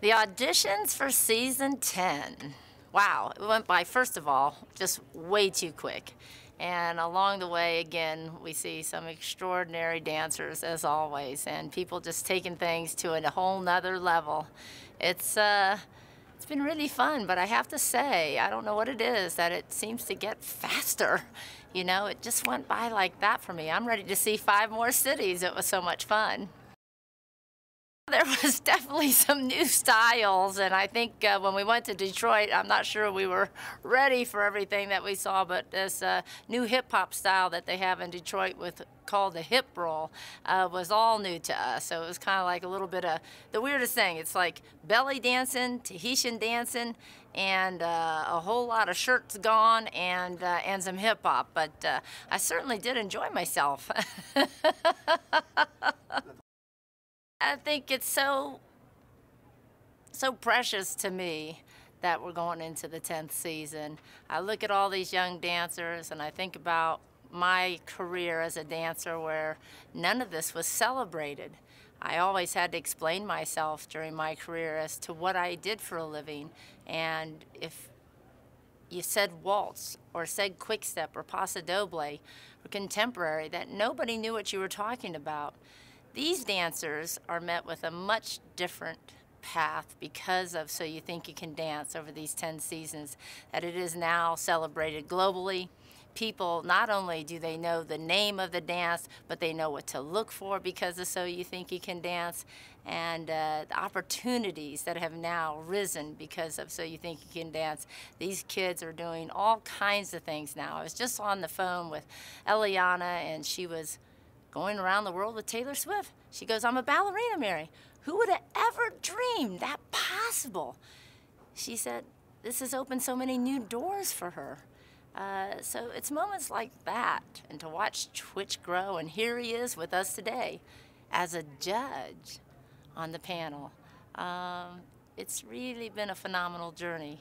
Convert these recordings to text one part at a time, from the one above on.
The auditions for season 10. Wow, it went by, first of all, just way too quick. And along the way, again, we see some extraordinary dancers, as always, and people just taking things to a whole nother level. It's been really fun, but I have to say, I don't know what it is, that it seems to get faster. You know, it just went by like that for me. I'm ready to see 5 more cities. It was so much fun. There was definitely some new styles, and I think when we went to Detroit, I'm not sure we were ready for everything that we saw, but this new hip-hop style that they have in Detroit called the hip roll was all new to us. So it was kind of like a little bit of the weirdest thing. It's like belly dancing, Tahitian dancing, and a whole lot of shirts gone and some hip-hop. But I certainly did enjoy myself. I think it's so precious to me that we're going into the 10th season. I look at all these young dancers and I think about my career as a dancer where none of this was celebrated. I always had to explain myself during my career as to what I did for a living, and if you said waltz or said quick step or paso doble or contemporary, that nobody knew what you were talking about. These dancers are met with a much different path because of So You Think You Can Dance over these 10 seasons, that it is now celebrated globally. People, not only do they know the name of the dance, but they know what to look for because of So You Think You Can Dance, and the opportunities that have now risen because of So You Think You Can Dance. These kids are doing all kinds of things now. I was just on the phone with Eliana, and she was going around the world with Taylor Swift. She goes, "I'm a ballerina, Mary. Who would have ever dreamed that possible?" She said, this has opened so many new doors for her. So it's moments like that, and to watch Twitch grow, and here he is with us today as a judge on the panel. It's really been a phenomenal journey.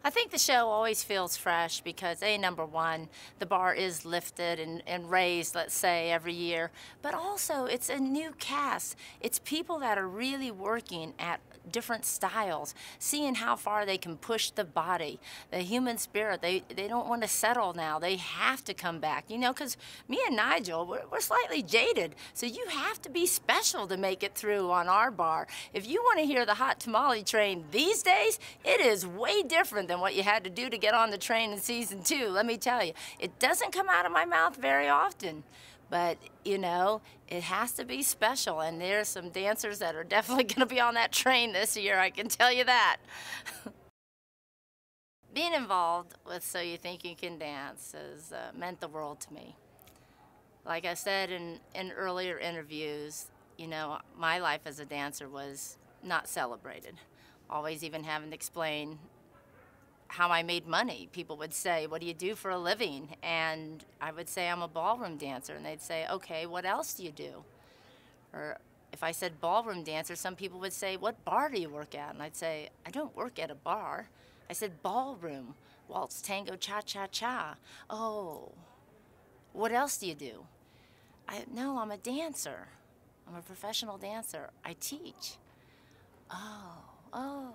I think the show always feels fresh because, number one, the bar is lifted and raised, let's say, every year. But also, it's a new cast. It's people that are really working at different styles, seeing how far they can push the body, the human spirit. They don't want to settle now. They have to come back, you know, because me and Nigel, we're slightly jaded. So you have to be special to make it through on our bar. If you want to hear the hot tamale train these days, it is way different than what you had to do to get on the train in season 2. Let me tell you, it doesn't come out of my mouth very often, but you know, it has to be special, and there's some dancers that are definitely going to be on that train this year, I can tell you that. Being involved with So You Think You Can Dance has meant the world to me. Like I said in earlier interviews, you know, my life as a dancer was not celebrated. Always even having to explain how I made money. People would say, "What do you do for a living?" And I would say, "I'm a ballroom dancer." And they'd say, "Okay, what else do you do?" Or if I said ballroom dancer, some people would say, "What bar do you work at?" And I'd say, "I don't work at a bar." I said, "Ballroom, waltz, tango, cha-cha-cha." "Oh, what else do you do?" "No, I'm a dancer. I'm a professional dancer. I teach." "Oh, oh."